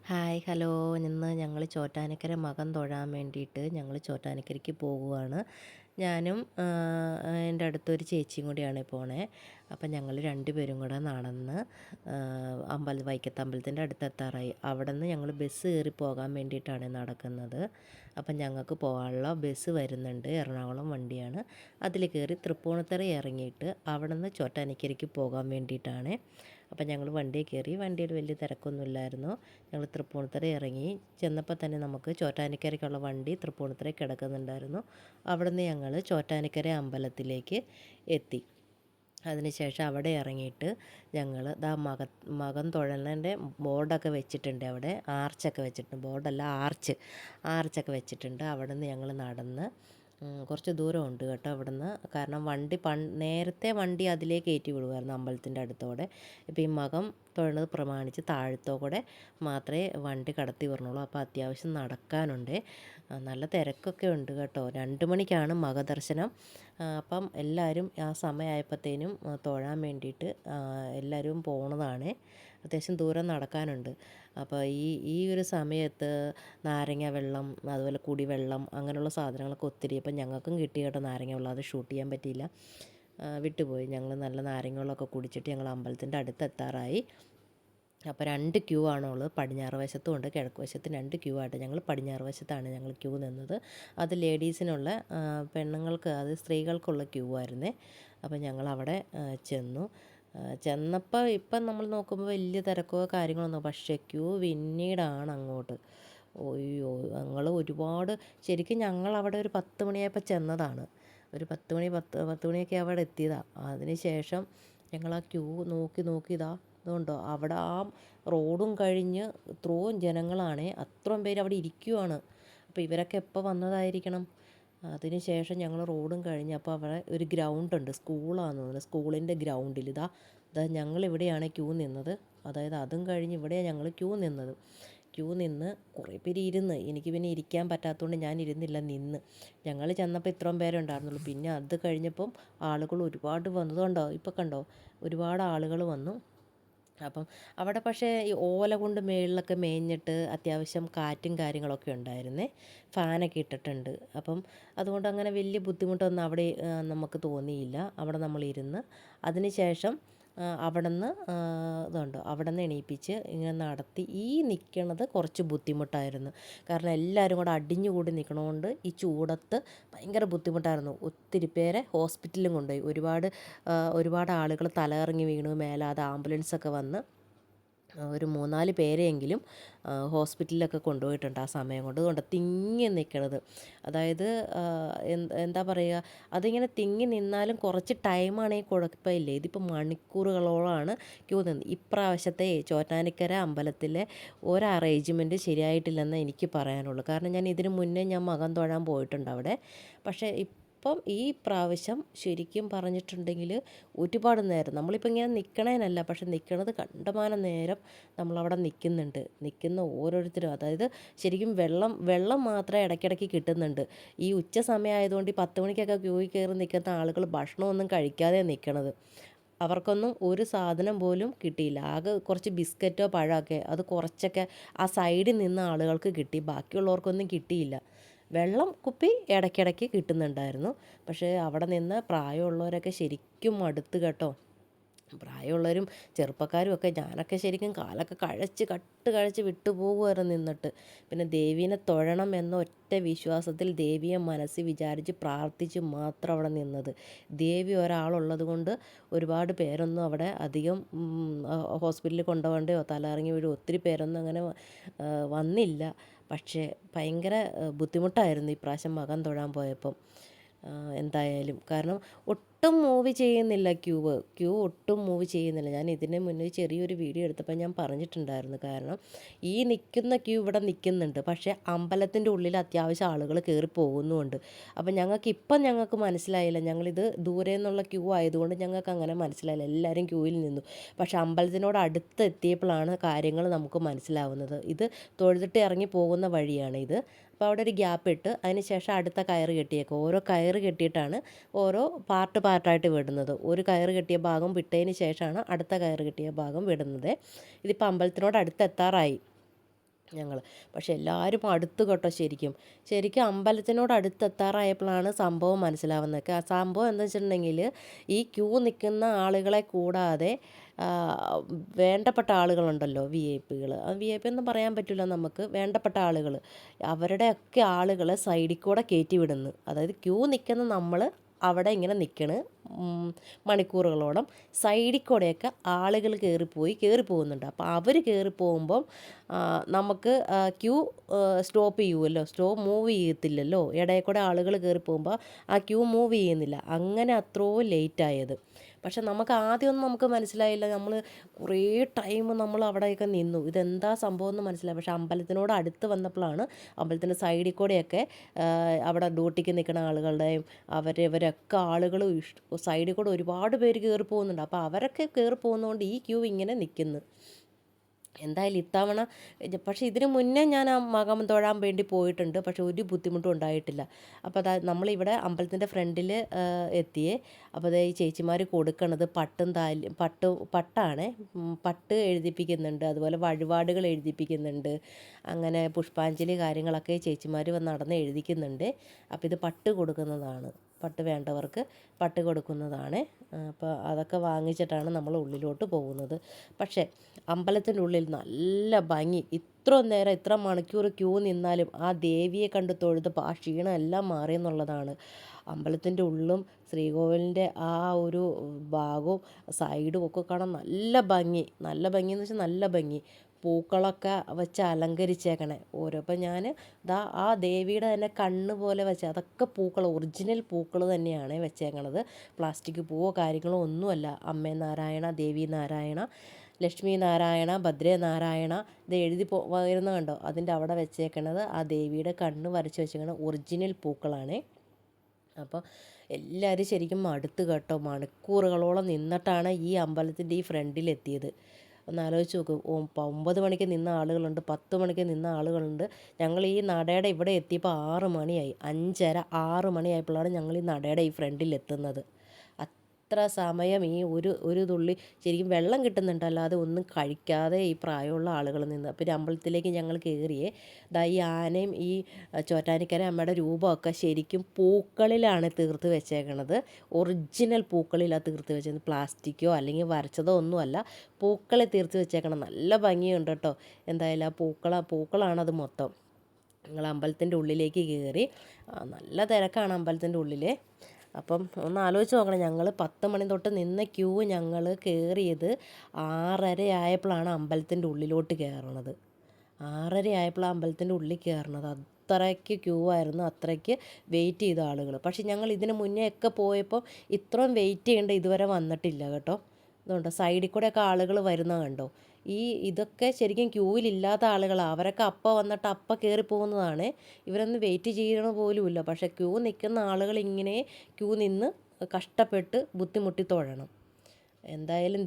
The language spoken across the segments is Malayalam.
Hi hello. ഇന്ന് ഞങ്ങൾ ചോറ്റാനിക്കര മകം തൊഴാൻ വേണ്ടിയിട്ട് ഞങ്ങൾ ചോറ്റാനിക്കരയ്ക്ക് പോകുകയാണ്. ഞാനും എൻ്റെ അടുത്തൊരു ചേച്ചിയും കൂടിയാണ് പോണേ. അപ്പം ഞങ്ങൾ രണ്ടുപേരും കൂടെ നടന്ന് വൈക്കത്തമ്പലത്തിൻ്റെ അടുത്തെത്താറായി. അവിടെ നിന്ന് ഞങ്ങൾ ബസ് കയറി പോകാൻ വേണ്ടിയിട്ടാണ് നടക്കുന്നത്. അപ്പം ഞങ്ങൾക്ക് പോകാനുള്ള ബസ് വരുന്നുണ്ട്. എറണാകുളം വണ്ടിയാണ്. അതിൽ കയറി തൃപ്പൂണിത്തുറ ഇറങ്ങിയിട്ട് അവിടെ നിന്ന് ചോറ്റാനിക്കരയ്ക്ക് പോകാൻ വേണ്ടിയിട്ടാണ്. അപ്പം ഞങ്ങൾ വണ്ടിയിൽ കയറി. വണ്ടിയിൽ വലിയ തിരക്കൊന്നുമില്ലായിരുന്നു. ഞങ്ങൾ തൃപ്പൂണിത്തുറ ഇറങ്ങി. ചെന്നപ്പോൾ തന്നെ നമുക്ക് ചോറ്റാനിക്കരയ്ക്കുള്ള വണ്ടി തൃപ്പൂണിത്തുറ കിടക്കുന്നുണ്ടായിരുന്നു. അവിടെ നിന്ന് ഞങ്ങൾ ചോറ്റാനിക്കര അമ്പലത്തിലേക്ക് എത്തി. അതിനുശേഷം അവിടെ ഇറങ്ങിയിട്ട് ഞങ്ങൾ മകം തൊഴലിൻ്റെ ബോർഡൊക്കെ വെച്ചിട്ടുണ്ട്. അവിടെ ആർച്ചൊക്കെ വെച്ചിട്ടുണ്ട്. ബോർഡല്ല, ആർച്ചൊക്കെ വെച്ചിട്ടുണ്ട്. അവിടെ നിന്ന് ഞങ്ങൾ നടന്ന് കുറച്ച് ദൂരമുണ്ട് കേട്ടോ അവിടുന്ന്. കാരണം നേരത്തെ വണ്ടി അതിലേക്ക് കയറ്റി വിടുമായിരുന്നു അമ്പലത്തിൻ്റെ അടുത്തോടെ. ഇപ്പോൾ ഈ മകം തൊഴുന്നത് പ്രമാണിച്ച് താഴത്തോടെ മാത്രമേ വണ്ടി കടത്തി വരണുള്ളൂ. അപ്പോൾ അത്യാവശ്യം നടക്കാനുണ്ട്. നല്ല തിരക്കൊക്കെ ഉണ്ട് കേട്ടോ. 2 മണിക്കാണ് മകദർശനം. അപ്പം എല്ലാവരും ആ സമയമായപ്പോഴത്തേനും തൊഴാൻ വേണ്ടിയിട്ട് എല്ലാവരും പോണതാണ്. അത്യാവശ്യം ദൂരം നടക്കാനുണ്ട്. അപ്പോൾ ഈ ഒരു സമയത്ത് നാരങ്ങ വെള്ളം, അതുപോലെ കുടിവെള്ളം, അങ്ങനെയുള്ള സാധനങ്ങളൊക്കെ ഒത്തിരി. അപ്പം ഞങ്ങൾക്കും കിട്ടി കേട്ടോ നാരങ്ങ വെള്ളം. അത് ഷൂട്ട് ചെയ്യാൻ പറ്റിയില്ല, വിട്ടുപോയി. ഞങ്ങൾ നല്ല നാരങ്ങ വെള്ളമൊക്കെ കുടിച്ചിട്ട് ഞങ്ങൾ അമ്പലത്തിൻ്റെ അടുത്തെത്താറായി. അപ്പോൾ 2 ക്യൂ ആണുള്ളത്. പടിഞ്ഞാറ് വശത്തും ഉണ്ട്, കിഴക്ക് വശത്തും 2 ക്യൂ ആയിട്ട്. ഞങ്ങൾ പടിഞ്ഞാറ് വശത്താണ് ഞങ്ങൾ ക്യൂ നിന്നത്. അത് ലേഡീസിനുള്ള, പെണ്ണുങ്ങൾക്ക്, അത് സ്ത്രീകൾക്കുള്ള ക്യൂ ആയിരുന്നേ. അപ്പോൾ ഞങ്ങളവിടെ ചെന്നു. ചെന്നപ്പോൾ ഇപ്പം നമ്മൾ നോക്കുമ്പോൾ വലിയ തിരക്കോ കാര്യങ്ങളൊന്നും, പക്ഷേ ക്യൂ പിന്നീടാണ് അങ്ങോട്ട്. ഒയ്യോ, ഞങ്ങൾ ഒരുപാട്, ശരിക്കും ഞങ്ങളവിടെ ഒരു 10 മണിയായപ്പോൾ ചെന്നതാണ്. ഒരു 10 മണിയൊക്കെ അവിടെ എത്തിയതാണ്. അതിന് ശേഷം ഞങ്ങൾ ആ ക്യൂ നോക്കി ഇതാ അതുകൊണ്ടോ അവിടെ ആ റോഡും കഴിഞ്ഞ് ഇത്രയും ജനങ്ങളാണ്, അത്രയും പേര് അവിടെ ഇരിക്കുവാണ്. അപ്പോൾ ഇവരൊക്കെ എപ്പോൾ വന്നതായിരിക്കണം. അതിന് ശേഷം ഞങ്ങൾ റോഡും കഴിഞ്ഞ് അപ്പോൾ അവിടെ ഒരു ഗ്രൗണ്ടുണ്ട്, സ്കൂളാണെന്ന് തോന്നുന്നു. സ്കൂളിൻ്റെ ഗ്രൗണ്ടിൽ ഇതാ ഞങ്ങളിവിടെയാണ് ക്യൂ നിന്നത്. അതായത് അതും കഴിഞ്ഞ് ഇവിടെയാണ് ഞങ്ങൾ ക്യൂ നിന്ന് കുറേ പേര് ഇരുന്ന്. എനിക്ക് പിന്നെ ഇരിക്കാൻ പറ്റാത്തതുകൊണ്ട് ഞാൻ ഇരുന്നില്ല, നിന്ന്. ഞങ്ങൾ ചെന്നപ്പോൾ ഇത്രയും പേരേ ഉണ്ടായിരുന്നുള്ളൂ. പിന്നെ അത് കഴിഞ്ഞപ്പം ആളുകൾ ഒരുപാട് വന്നതുകൊണ്ടോ, ഇപ്പോൾ കണ്ടോ ഒരുപാട് ആളുകൾ വന്നു. അപ്പം അവിടെ പക്ഷേ ഈ ഓല കൊണ്ട് മേളിലൊക്കെ മേഞ്ഞിട്ട് അത്യാവശ്യം കാറ്റും കാര്യങ്ങളൊക്കെ ഉണ്ടായിരുന്നേ. ഫാനൊക്കെ ഇട്ടിട്ടുണ്ട്. അപ്പം അതുകൊണ്ട് അങ്ങനെ വലിയ ബുദ്ധിമുട്ടൊന്നും അവിടെ നമുക്ക് തോന്നിയില്ല. അവിടെ നമ്മളിരുന്ന് അതിന് ശേഷം അവിടുന്ന് അവിടുന്ന് എണീപ്പിച്ച് ഇങ്ങനെ നടത്തി. ഈ നിൽക്കണത് കുറച്ച് ബുദ്ധിമുട്ടായിരുന്നു. കാരണം എല്ലാവരും കൂടെ അടിഞ്ഞുകൂടി നിൽക്കണതുകൊണ്ട് ഈ ചൂടത്ത് ഭയങ്കര ബുദ്ധിമുട്ടായിരുന്നു. ഒത്തിരി പേരെ ഹോസ്പിറ്റലിലും കൊണ്ടുപോയി. ഒരുപാട് ആളുകൾ തലകറങ്ങി വീണു. മേലാതെ ആംബുലൻസൊക്കെ വന്ന് ഒരു 3-4 പേരെയെങ്കിലും ഹോസ്പിറ്റലിലൊക്കെ കൊണ്ടുപോയിട്ടുണ്ട് ആ സമയം കൊണ്ട്. അതുകൊണ്ട് തിങ്ങി നിൽക്കണത്, അതായത് എന്താ പറയുക, അതിങ്ങനെ തിങ്ങി നിന്നാലും കുറച്ച് ടൈമാണെങ്കിൽ കുഴപ്പമില്ല. ഇതിപ്പോൾ മണിക്കൂറുകളോളമാണ് ക്യൂ നിന്ന്. ഇപ്രാവശ്യത്തെ ചോറ്റാനിക്കര അമ്പലത്തിലെ ഒരു അറേഞ്ച്മെൻറ്റ് ശരിയായിട്ടില്ലെന്ന് എനിക്ക് പറയാനുള്ളൂ. കാരണം ഞാൻ ഇതിന് മുന്നേ മകം തൊഴാൻ പോയിട്ടുണ്ട് അവിടെ. പക്ഷേ ഇപ്പം ഈ പ്രാവശ്യം ശരിക്കും പറഞ്ഞിട്ടുണ്ടെങ്കിൽ ഒരുപാട് നേരം നമ്മളിപ്പോൾ ഇങ്ങനെ നിൽക്കണേനല്ല, പക്ഷെ നിൽക്കണത് കണ്ടമാനം നേരം നമ്മളവിടെ നിൽക്കുന്ന ഓരോരുത്തരും. അതായത് ശരിക്കും വെള്ളം മാത്രമേ ഇടയ്ക്കിടയ്ക്ക് കിട്ടുന്നുണ്ട്. ഈ ഉച്ച സമയമായതുകൊണ്ട് ഈ 10 മണിക്കൊക്കെ ക്യൂയിൽ കയറി നിൽക്കുന്ന ആളുകൾ ഭക്ഷണമൊന്നും കഴിക്കാതെ നിൽക്കണത്. അവർക്കൊന്നും ഒരു സാധനം പോലും കിട്ടിയില്ല. ആകെ കുറച്ച് ബിസ്ക്കറ്റോ പഴമൊക്കെ, അത് കുറച്ചൊക്കെ ആ സൈഡിൽ നിന്ന ആളുകൾക്ക് കിട്ടി. ബാക്കിയുള്ളവർക്കൊന്നും കിട്ടിയില്ല. വെള്ളം കുപ്പി ഇടയ്ക്കിടയ്ക്ക് കിട്ടുന്നുണ്ടായിരുന്നു. പക്ഷേ അവിടെ നിന്ന് പ്രായമുള്ളവരൊക്കെ ശരിക്കും മടുത്ത് കേട്ടോ. പ്രായമുള്ളവരും ചെറുപ്പക്കാരും ഒക്കെ. ഞാനൊക്കെ ശരിക്കും കാലൊക്കെ കഴച്ച് വിട്ടുപോകുമായിരുന്നു നിന്നിട്ട്. പിന്നെ ദേവീനെ തൊഴണം എന്ന ഒറ്റ വിശ്വാസത്തിൽ ദേവിയെ മനസ്സിൽ വിചാരിച്ച് പ്രാർത്ഥിച്ച് മാത്രം അവിടെ നിന്നത്. ദേവി ഒരാളുള്ളത് കൊണ്ട് ഒരുപാട് പേരൊന്നും അവിടെ അധികം ഹോസ്പിറ്റലിൽ കൊണ്ടുപോകേണ്ടയോ തലകറങ്ങി വീഴും ഒത്തിരി പേരൊന്നും അങ്ങനെ വന്നില്ല. പക്ഷേ ഭയങ്കര ബുദ്ധിമുട്ടായിരുന്നു ഇപ്രാവശ്യം മകം തൊഴാൻ പോയപ്പം. എന്തായാലും കാരണം ഒട്ടും മൂവ് ചെയ്യുന്നില്ല ക്യൂ ഒട്ടും മൂവ് ചെയ്യുന്നില്ല. ഞാൻ ഇതിന് മുന്നേ ചെറിയൊരു വീഡിയോ എടുത്തപ്പോൾ ഞാൻ പറഞ്ഞിട്ടുണ്ടായിരുന്നു. കാരണം ഈ നിൽക്കുന്ന ക്യൂ ഇവിടെ നിൽക്കുന്നുണ്ട്, പക്ഷേ അമ്പലത്തിൻ്റെ ഉള്ളിൽ അത്യാവശ്യം ആളുകൾ കയറി പോകുന്നുമുണ്ട്. അപ്പം ഞങ്ങൾക്ക് മനസ്സിലായില്ല. ഞങ്ങളിത് ദൂരെ നിന്നുള്ള ക്യൂ ആയതുകൊണ്ട് ഞങ്ങൾക്ക് അങ്ങനെ മനസ്സിലായില്ല. എല്ലാവരും ക്യൂവിൽ നിന്നു. പക്ഷേ അമ്പലത്തിനോട് അടുത്ത് എത്തിയപ്പോഴാണ് കാര്യങ്ങൾ നമുക്ക് മനസ്സിലാവുന്നത്. ഇത് തൊഴുതിട്ട് ഇറങ്ങി പോകുന്ന വഴിയാണ് ഇത്. അപ്പോൾ അവിടെ ഒരു ഗ്യാപ്പ് ഇട്ട് അതിന് ശേഷം അടുത്ത കയറ് കെട്ടിയേക്കും. ഓരോ കയറ് കെട്ടിയിട്ടാണ് ഓരോ പാർട്ടായിട്ട് വിടുന്നത്. ഒരു കയറ് കെട്ടിയ ഭാഗം വിട്ടതിന് ശേഷമാണ് അടുത്ത കയറ് കെട്ടിയ ഭാഗം വിടുന്നത്. ഇതിപ്പോൾ അമ്പലത്തിനോട് അടുത്തെത്താറായി. ഞങ്ങൾ. പക്ഷെ എല്ലാവരും അടുത്ത് കേട്ടോ ശരിക്കും. ശരിക്കും അമ്പലത്തിനോട് അടുത്തെത്താറായപ്പോഴാണ് സംഭവം മനസ്സിലാവുന്നത്. ആ സംഭവം എന്താ വെച്ചിട്ടുണ്ടെങ്കിൽ ഈ ക്യൂ നിൽക്കുന്ന ആളുകളെ കൂടാതെ ആ, വേണ്ടപ്പെട്ട ആളുകളുണ്ടല്ലോ, VIP VIP ഒന്നും പറയാൻ പറ്റില്ല നമുക്ക്. വേണ്ടപ്പെട്ട ആളുകൾ, അവരുടെയൊക്കെ ആളുകളെ സൈഡിൽ കൂടെ കയറ്റി വിടുന്നു. അതായത് ക്യൂ നിൽക്കുന്ന നമ്മൾ അവിടെ ഇങ്ങനെ നിൽക്കണ് മണിക്കൂറുകളോളം. സൈഡിൽ കൂടെയൊക്കെ ആളുകൾ കയറി പോകുന്നുണ്ട്. അപ്പോൾ അവർ കയറി പോകുമ്പം നമുക്ക് ക്യൂ സ്റ്റോപ്പ് ചെയ്യുമല്ലോ, മൂവ് ചെയ്യത്തില്ലല്ലോ. ഇടയിൽ കൂടെ ആളുകൾ കയറി പോകുമ്പോൾ ആ ക്യൂ മൂവ് ചെയ്യുന്നില്ല. അങ്ങനെ അത്രയും ലേറ്റായത്. പക്ഷെ നമുക്ക് ആദ്യമൊന്നും നമുക്ക് മനസ്സിലായില്ല. നമ്മൾ കുറേ ടൈം നമ്മൾ അവിടെയൊക്കെ നിന്നു, ഇതെന്താ സംഭവം എന്ന് മനസ്സിലായി. പക്ഷെ അമ്പലത്തിനോട് അടുത്ത് വന്നപ്പോഴാണ് അമ്പലത്തിൻ്റെ സൈഡിൽ കൂടെയൊക്കെ അവിടെ ഡ്യൂട്ടിക്ക് നിൽക്കുന്ന ആളുകളുടെയും ഇവരൊക്കെ ആളുകൾ സൈഡിൽ കൂടെ ഒരുപാട് പേര് കയറി പോകുന്നുണ്ട്. അപ്പോൾ അവരൊക്കെ കയറി പോകുന്നതുകൊണ്ട് ഈ ക്യൂ ഇങ്ങനെ നിൽക്കുന്നു. എന്തായാലും ഇത്തവണ പക്ഷേ ഇതിന് മുന്നേ ഞാൻ ആ മകം തൊഴാൻ വേണ്ടി പോയിട്ടുണ്ട്. പക്ഷെ ഒരു ബുദ്ധിമുട്ടും ഉണ്ടായിട്ടില്ല. അപ്പോൾ അതാ നമ്മളിവിടെ അമ്പലത്തിൻ്റെ ഫ്രണ്ടിൽ എത്തിയേ. അപ്പോൾ ഈ ചേച്ചിമാർ കൊടുക്കണത് പട്ടാണ്. പട്ട് എഴുതിപ്പിക്കുന്നുണ്ട്, അതുപോലെ വഴിപാടുകൾ എഴുതിപ്പിക്കുന്നുണ്ട്, അങ്ങനെ പുഷ്പാഞ്ജലി കാര്യങ്ങളൊക്കെ ചേച്ചിമാർ വന്ന് നടന്ന് എഴുതിക്കുന്നുണ്ട്. അപ്പോൾ ഇത് പട്ട് കൊടുക്കുന്നതാണ്, പട്ട് വേണ്ടവർക്ക് പട്ട് കൊടുക്കുന്നതാണ്. അപ്പോൾ അതൊക്കെ വാങ്ങിച്ചിട്ടാണ് നമ്മൾ ഉള്ളിലോട്ട് പോകുന്നത്. പക്ഷേ അമ്പലത്തിൻ്റെ ഉള്ളിൽ നല്ല ഭംഗി. ഇത്ര നേരം ഇത്ര മണിക്കൂർ ക്യൂ നിന്നാലും ആ ദേവിയെ കണ്ട് തൊഴുതപ്പോൾ ആ ക്ഷീണം എല്ലാം മാറിയെന്നുള്ളതാണ്. അമ്പലത്തിൻ്റെ ഉള്ളും ശ്രീകോവിലിൻ്റെ ആ ഒരു ഭാഗവും സൈഡും ഒക്കെ കാണാൻ നല്ല ഭംഗി. നല്ല ഭംഗിയെന്ന് വെച്ചാൽ നല്ല ഭംഗി. പൂക്കളൊക്കെ വെച്ച് അലങ്കരിച്ചേക്കണേ ഓരോ. അപ്പം ഞാൻ ആ ദേവിയുടെ തന്നെ കണ്ണ് പോലെ വെച്ച അതൊക്കെ പൂക്കൾ, ഒറിജിനൽ പൂക്കൾ തന്നെയാണ് വെച്ചേക്കണത്. പ്ലാസ്റ്റിക് പൂവോ കാര്യങ്ങളോ ഒന്നുമല്ല. അമ്മേ നാരായണ, ദേവി നാരായണ, ലക്ഷ്മി നാരായണ, ഭദ്രേ നാരായണ, ഇത് എഴുതി വരുന്ന കണ്ടോ, അതിൻ്റെ അവിടെ വെച്ചേക്കണത് ആ ദേവിയുടെ കണ്ണ് വരച്ച് വെച്ചേക്കണ ഒറിജിനൽ പൂക്കളാണ്. അപ്പോൾ എല്ലാവരും ശരിക്കും മടുത്ത് കേട്ടോ. മണിക്കൂറുകളോളം നിന്നിട്ടാണ് ഈ അമ്പലത്തിൻ്റെ ഈ ഫ്രണ്ടിലെത്തിയത്. ഒന്ന് ആലോചിച്ച് നോക്ക്. 9 മണിക്ക് നിന്ന ആളുകളുണ്ട്, 10 മണിക്ക് നിന്ന ആളുകളുണ്ട്. ഞങ്ങൾ ഈ നടയുടെ ഇവിടെ എത്തിയപ്പോൾ 6 മണിയായി. 5:30 6 മണിയായപ്പോഴാണ് ഞങ്ങൾ ഈ നടയുടെ ഈ ഫ്രണ്ടിലെത്തുന്നത്. അത്ര സമയം ഈ ഒരു തുള്ളി ശരിക്കും വെള്ളം കിട്ടുന്നുണ്ട്, അല്ലാതെ ഒന്നും കഴിക്കാതെ ഈ പ്രായമുള്ള ആളുകൾ നിന്ന്. പിന്നെ അമ്പലത്തിലേക്ക് ഞങ്ങൾ കയറിയേ. ഈ ആനയും ഈ ചോറ്റാനിക്കര അമ്മയുടെ രൂപമൊക്കെ ശരിക്കും പൂക്കളിലാണ് തീർത്ത് വെച്ചേക്കണത്. ഒറിജിനൽ പൂക്കളിലാണ് തീർത്ത് വെച്ചത്. പ്ലാസ്റ്റിക്കോ അല്ലെങ്കിൽ വരച്ചതോ ഒന്നുമല്ല, പൂക്കളെ തീർത്ത് വെച്ചേക്കണം. നല്ല ഭംഗിയുണ്ട് കേട്ടോ. എന്തായാലും ആ പൂക്കളാണത് മൊത്തം. ഞങ്ങൾ അമ്പലത്തിൻ്റെ ഉള്ളിലേക്ക് കയറി. നല്ല തിരക്കാണ് അമ്പലത്തിൻ്റെ ഉള്ളിൽ. അപ്പം ഒന്ന് ആലോചിച്ച് നോക്കണം. ഞങ്ങൾ 10 മണി തൊട്ട് നിന്ന ക്യൂ ഞങ്ങൾ കയറിയത് 6:30 ആയപ്പോഴാണ് അമ്പലത്തിൻ്റെ ഉള്ളിലോട്ട് കയറണത്. 6:30 ആയപ്പോഴാണ് അമ്പലത്തിൻ്റെ ഉള്ളിൽ കയറണത്. അത്രയ്ക്ക് ക്യൂ ആയിരുന്നു, അത്രയ്ക്ക് വെയിറ്റ് ചെയ്ത ആളുകൾ. പക്ഷേ ഞങ്ങൾ ഇതിന് മുന്നേ ഒക്കെ പോയപ്പോൾ ഇത്രയും വെയിറ്റ് ചെയ്യേണ്ട ഇതുവരെ വന്നിട്ടില്ല കേട്ടോ. ഇതുകൊണ്ട് സൈഡിൽ കൂടെയൊക്കെ ആളുകൾ വരുന്നത് കണ്ടോ. ഇതൊക്കെ ശരിക്കും ക്യൂവിലില്ലാത്ത ആളുകളാണ്. അവരൊക്കെ അപ്പം വന്നിട്ട് അപ്പം കയറി പോകുന്നതാണ്. ഇവരൊന്നും വെയിറ്റ് ചെയ്യണ പോലുമില്ല. പക്ഷേ ക്യൂ നിൽക്കുന്ന ആളുകൾ ഇങ്ങനെ ക്യൂ നിന്ന് കഷ്ടപ്പെട്ട് ബുദ്ധിമുട്ടി തൊഴണം. എന്തായാലും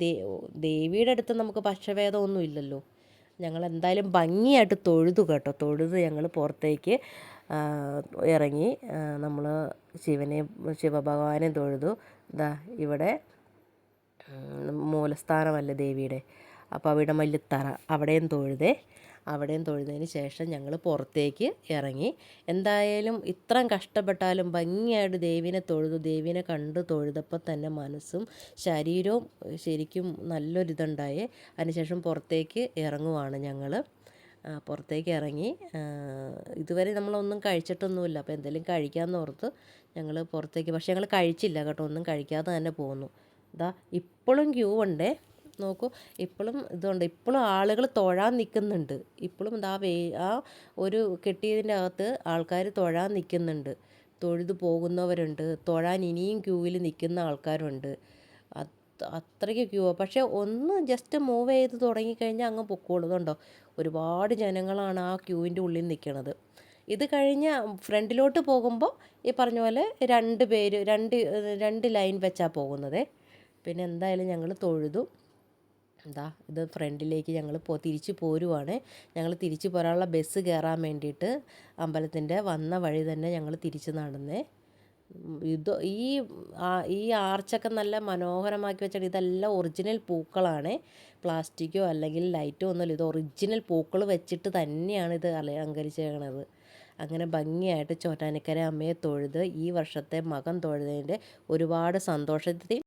ദേവിയുടെ അടുത്ത് നമുക്ക് പക്ഷഭേദമൊന്നും ഇല്ലല്ലോ. ഞങ്ങൾ എന്തായാലും ഭംഗിയായിട്ട് തൊഴുതു കേട്ടോ. തൊഴുത് ഞങ്ങൾ പുറത്തേക്ക് ഇറങ്ങി. നമ്മൾ ശിവഭഗവാനെ തൊഴുതു. ഇവിടെ മൂലസ്ഥാനമല്ലേ ദേവിയുടെ. അപ്പോൾ അവിടെ മല്ലിത്തറ അവിടെയും തൊഴുതതിന് ശേഷം ഞങ്ങൾ പുറത്തേക്ക് ഇറങ്ങി. എന്തായാലും ഇത്രയും കഷ്ടപ്പെട്ടാലും ഭംഗിയായിട്ട് ദേവിനെ കണ്ട് തൊഴുതപ്പോൾ തന്നെ മനസ്സും ശരീരവും ശരിക്കും നല്ലൊരിതുണ്ടായേ. അതിനുശേഷം പുറത്തേക്ക് ഇറങ്ങുവാണ് ഞങ്ങൾ. പുറത്തേക്ക് ഇറങ്ങി. ഇതുവരെ നമ്മളൊന്നും കഴിച്ചിട്ടൊന്നുമില്ല. അപ്പോൾ എന്തെങ്കിലും കഴിക്കാമെന്ന് ഓർത്ത് ഞങ്ങൾ പുറത്തേക്ക്. പക്ഷേ ഞങ്ങൾ കഴിച്ചില്ല കേട്ടോ. ഒന്നും കഴിക്കാതെ തന്നെ പോന്നു. ഇപ്പോഴും ക്യൂ ഉണ്ടേ. നോക്കൂ, ഇപ്പോഴും ഇതുണ്ട്. ഇപ്പോഴും ആളുകൾ തൊഴാൻ നിൽക്കുന്നുണ്ട്. ഇപ്പോഴും ആ ഒരു കെട്ടിയതിൻ്റെ അകത്ത് ആൾക്കാർ തൊഴാൻ നിൽക്കുന്നുണ്ട്. തൊഴുതു പോകുന്നവരുണ്ട്, തൊഴാൻ ഇനിയും ക്യൂവിൽ നിൽക്കുന്ന ആൾക്കാരുണ്ട്. അത്രയ്ക്ക് ക്യൂ. പക്ഷേ ഒന്ന് ജസ്റ്റ് മൂവ് ചെയ്ത് തുടങ്ങിക്കഴിഞ്ഞാൽ അങ്ങ് പൊക്കോളുന്നുണ്ടോ. ഒരുപാട് ജനങ്ങളാണ് ആ ക്യൂവിൻ്റെ ഉള്ളിൽ നിൽക്കുന്നത്. ഇത് കഴിഞ്ഞ് ഫ്രണ്ടിലോട്ട് പോകുമ്പോൾ ഈ പറഞ്ഞ പോലെ രണ്ട് ലൈൻ വെച്ചാണ് പോകുന്നത്. പിന്നെ എന്തായാലും ഞങ്ങൾ തൊഴുതു. ഇത് ഫ്രണ്ടിലേക്ക് ഞങ്ങൾ തിരിച്ച് പോരുവാണ്. ഞങ്ങൾ തിരിച്ച് പോരാനുള്ള ബസ് കയറാൻ വേണ്ടിയിട്ട് അമ്പലത്തിൻ്റെ വന്ന വഴി തന്നെ ഞങ്ങൾ തിരിച്ച് നടന്നേ. ഇത് ഈ ആർച്ചൊക്കെ നല്ല മനോഹരമാക്കി വെച്ചിട്ട് ഇതെല്ലാം ഒറിജിനൽ പൂക്കളാണ്, പ്ലാസ്റ്റിക്കോ അല്ലെങ്കിൽ ലൈറ്റോ ഒന്നുമില്ല. ഇത് ഒറിജിനൽ പൂക്കൾ വെച്ചിട്ട് തന്നെയാണ് ഇത് അലങ്കരിച്ചേക്കണത്. അങ്ങനെ ഭംഗിയായിട്ട് ചോറ്റാനിക്കര അമ്മയെ തൊഴുത് ഈ വർഷത്തെ മകം തൊഴുതതിൻ്റെ ഒരുപാട് സന്തോഷത്തിൽ